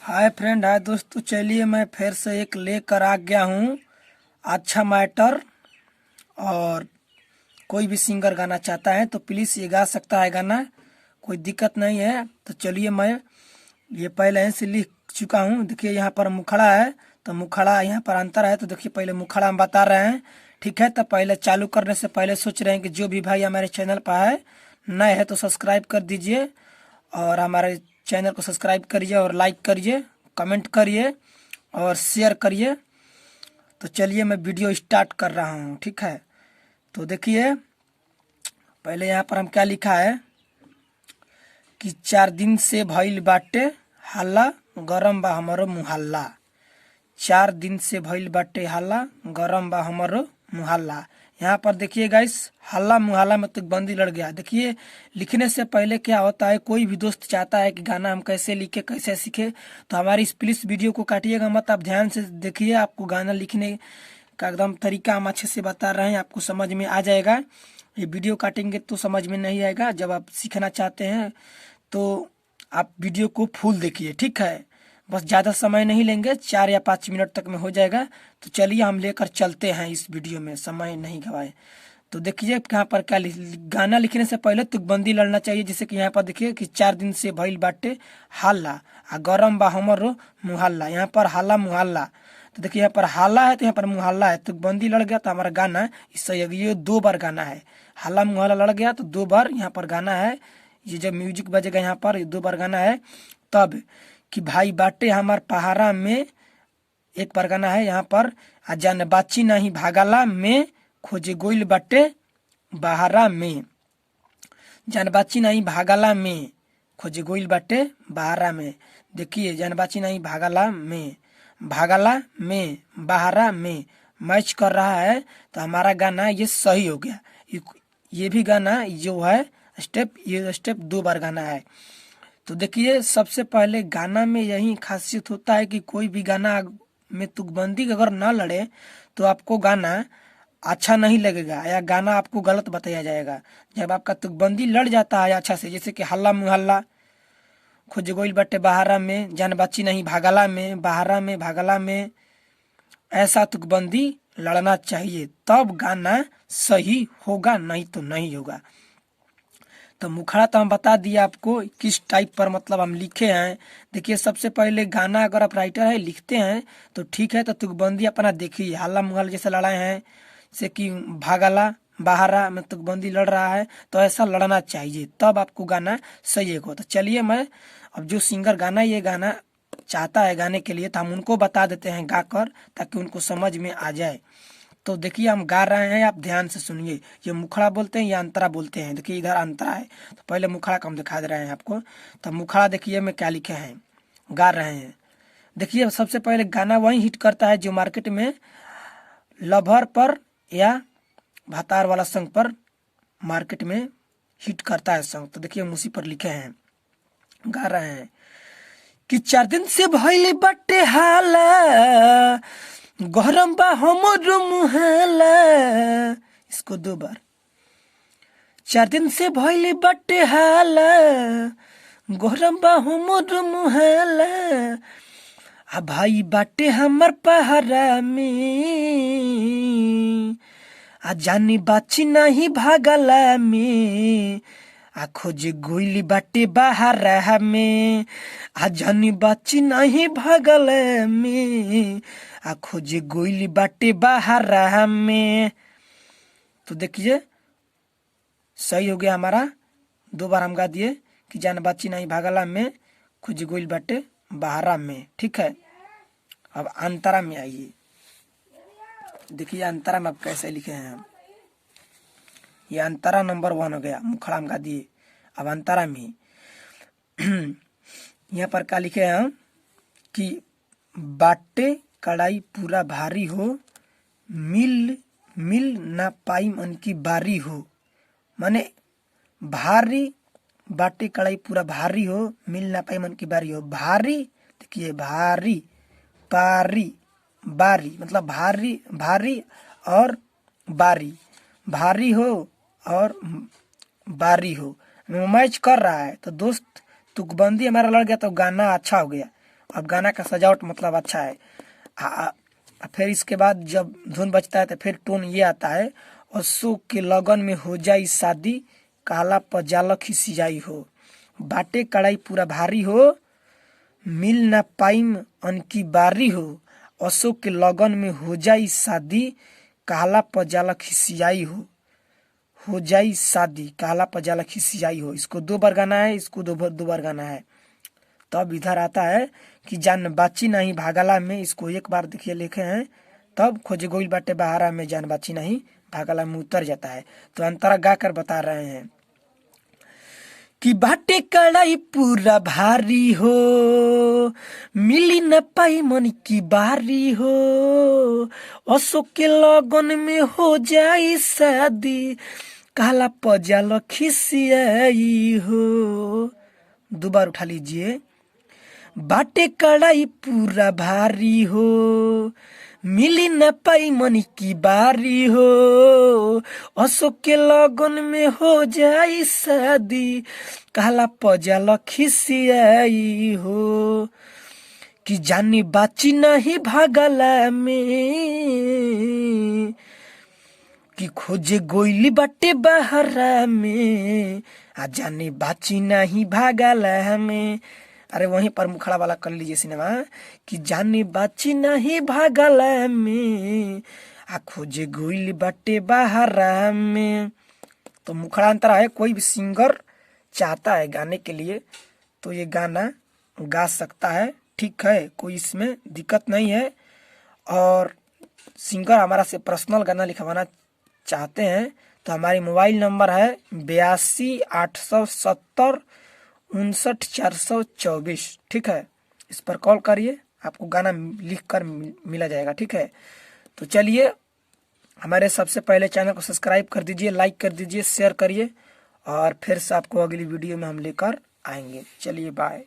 Hi friend, हाय दोस्तों। चलिए मैं फिर से एक लेकर आ गया हूँ अच्छा मैटर। और कोई भी सिंगर गाना चाहता है तो प्लीज़ ये गा सकता है गाना, कोई दिक्कत नहीं है। तो चलिए मैं ये पहले ही से लिख चुका हूँ। देखिए यहाँ पर मुखड़ा है, तो मुखड़ा यहाँ पर अंतर है। तो देखिए पहले मुखड़ा हम बता रहे हैं, ठीक है। तो पहले चालू करने से पहले सोच रहे हैं कि जो भी भाई हमारे चैनल पर है नए है तो सब्सक्राइब कर दीजिए, और हमारे चैनल को सब्सक्राइब करिए और लाइक करिए, कमेंट करिए और शेयर करिए। तो चलिए मैं वीडियो स्टार्ट कर रहा हूँ, ठीक है। तो देखिए पहले यहाँ पर हम क्या लिखा है कि 4 दिन से भइल बाटे हल्ला, गरम बा हमरो मुहल्ला। 4 दिन से भइल बाटे हल्ला, गरम बा हमरो मुहल्ला। यहाँ पर देखिए गाइस, हल्ला मुहल्ला में तो बंदी लड़ गया। देखिए लिखने से पहले क्या होता है, कोई भी दोस्त चाहता है कि गाना हम कैसे लिखे कैसे सीखे, तो हमारी इस प्लीज वीडियो को काटिएगा मत, आप ध्यान से देखिए। आपको गाना लिखने का एकदम तरीका हम अच्छे से बता रहे हैं, आपको समझ में आ जाएगा। ये वीडियो काटेंगे तो समझ में नहीं आएगा। जब आप सीखना चाहते हैं तो आप वीडियो को फुल देखिए, ठीक है। बस ज़्यादा समय नहीं लेंगे, 4 या 5 मिनट तक में हो जाएगा। तो चलिए हम लेकर चलते हैं इस वीडियो में, समय नहीं गवाए। तो देखिए यहाँ पर क्या गाना लिखने से पहले तुकबंदी लड़ना चाहिए। जैसे कि यहाँ पर देखिए कि 4 दिन से भइल बाटे हल्ला, आ गरम बा हमरो मुहल्ला। यहाँ पर हल्ला मुहल्ला, तो देखिए यहाँ पर हल्ला है तो यहाँ पर मुहल्ला है, तुकबंदी लड़ गया। तो हमारा गाना इससे ये 2 बार गाना है। हल्ला मुहल्ला लड़ गया तो 2 बार यहाँ पर गाना है। ये जब म्यूजिक बजेगा यहाँ पर 2 बार गाना है। तब कि भाई बाटे हमार पहाड़ा में, एक बार गाना है यहाँ पर। आ जान बाची नहीं भागला में, खोजे गोइल बाटे बहारा में। जान बाची नहीं भागला में, खोजे गोइल बाटे बहारा में। देखिए जान बाची नहीं भागला में, भागला में बहारा में मैच कर रहा है। तो हमारा गाना ये सही हो गया। ये भी गाना जो है स्टेप, ये स्टेप 2 बार गाना है। तो देखिए सबसे पहले गाना में यही खासियत होता है कि कोई भी गाना में तुकबंदी अगर ना लड़े तो आपको गाना अच्छा नहीं लगेगा, या गाना आपको गलत बताया जाएगा। जब आपका तुकबंदी लड़ जाता है अच्छा से, जैसे कि हल्ला मुहल्ला, खोज गोइल बट्टे बहारा में, जान बाची नहीं भागला में, बहारा में भागला में, ऐसा तुकबंदी लड़ना चाहिए, तब गाना सही होगा, नहीं तो नहीं होगा। तो मुखड़ा तो हम बता दिया आपको किस टाइप पर मतलब हम लिखे हैं। देखिए सबसे पहले गाना अगर आप राइटर है लिखते हैं तो ठीक है, तो तुकबंदी अपना देखिए। हल्ला मुहल्ला जैसे लड़ाए हैं, जैसे कि भागला बहारा में तुकबंदी लड़ रहा है, तो ऐसा लड़ना चाहिए, तब आपको गाना सही होगा। तो चलिए मैं अब जो सिंगर गाना ये गाना चाहता है गाने के लिए, तो हम उनको बता देते हैं गाकर, ताकि उनको समझ में आ जाए। तो देखिए हम गा रहे हैं, आप ध्यान से सुनिए। ये मुखड़ा बोलते हैं या अंतरा बोलते हैं। देखिए इधर अंतरा है, तो पहले मुखड़ा का हम दिखा दे रहे हैं आपको। तो मुखड़ा देखिए में क्या लिखे हैं, गा रहे हैं। देखिए सबसे पहले गाना वही हिट करता है जो मार्केट में लवर पर या भातार वाला सॉन्ग पर मार्केट में हिट करता है सॉन्ग। तो देखिए हम उसी पर लिखे हैं, गा रहे हैं कि 4 दिन से भइल बाटे हाला, गरम बा हमरो मुहल्ला। इसको 2 बार। 4 दिन से भइल बाटे हाला, गरम बा हमरो मुहल्ला। आ भाई बाटे हमर पहाड़ा में, आ जानी बाची नहीं भागला में, आ खोजे गोइली बाटे बहारा में। आ जानी बाची नहीं भागल में, आ खोजे गोइली बाटे बहारा में। तो देखिए सही हो गया हमारा। 2 बार हम गा दिए कि जान बाची नहीं भागला में, खोजे गोइल बाटे बहारा में, ठीक है। अब अंतरा में आइए। देखिए अंतरा में अब कैसे लिखे हैं हम। ये अंतरा नंबर 1 हो गया, मुखड़ा हम गा दिए। अब अंतरा में यहाँ पर क्या लिखे हैं हम कि बाटे कड़ाई पूरा भारी हो, मिल मिल ना पाई मन की बारी हो। माने भारी बाटे कड़ाई पूरा भारी हो, मिल ना पाई मन की बारी हो। भारी देखिए, भारी पारी बारी, मतलब भारी भारी और बारी, भारी हो और बारी हो, मैच कर रहा है। तो दोस्त तुकबंदी हमारा लड़ गया तो गाना अच्छा हो गया। अब गाना का सजावट मतलब अच्छा है। फिर इसके बाद जब धुन बजता है तो फिर टोन ये आता है, अशोक के लगन में हो जाई शादी, काला पजाला खिसियाई हो, बाटे कड़ाई पूरा भारी हो, मिल ना पाइम अनकी बारी हो, अशोक के लगन में हो जाई शादी, काला पजाला खिसियाई हो जाई शादी, काला पजाला खिसियाई हो। इसको 2 बार गाना है, इसको 2 बार गाना है। तब इधर आता है कि जान बाची नहीं भागला में, इसको 1 बार देखिए लिखे हैं। तब खोजे गोइल बाटे बहारा में, जान बाची नहीं भागला में उतर जाता है। तो अंतरा गा कर बता रहे हैं कि बाटे कड़ाई पूरा भारी हो, मिली न पाई मन की बारी हो, अशोक के लगन में हो जाई शादी, काला पजाला खिसियाई हो। 2 बार उठा लीजिए। बाटे कड़ाई पूरा भारी हो, मिली न पाई मन की बारी हो, अशोक के लगन में हो जाई शादी, काला पजाला खिसियाई हो, कि जानी बाची नहीं भागला में, कि खोजे गोइली बाटे बहारा में, आ जानी बाची नहीं भागला में। अरे वहीं पर मुखड़ा वाला कर लीजिए सिनेमा, कि जानी बाची नहीं भागला में, आ खोजे गोइली बाटे बहारा में। तो मुखड़ा अंतरा है। कोई भी सिंगर चाहता है गाने के लिए तो ये गाना गा सकता है, ठीक है, कोई इसमें दिक्कत नहीं है। और सिंगर हमारा से पर्सनल गाना लिखवाना चाहते हैं तो हमारी मोबाइल नंबर है 82 870 59 424, ठीक है। इस पर कॉल करिए, आपको गाना लिख कर मिला जाएगा, ठीक है। तो चलिए, हमारे सबसे पहले चैनल को सब्सक्राइब कर दीजिए, लाइक कर दीजिए, शेयर करिए, और फिर से आपको अगली वीडियो में हम लेकर आएंगे। चलिए बाय।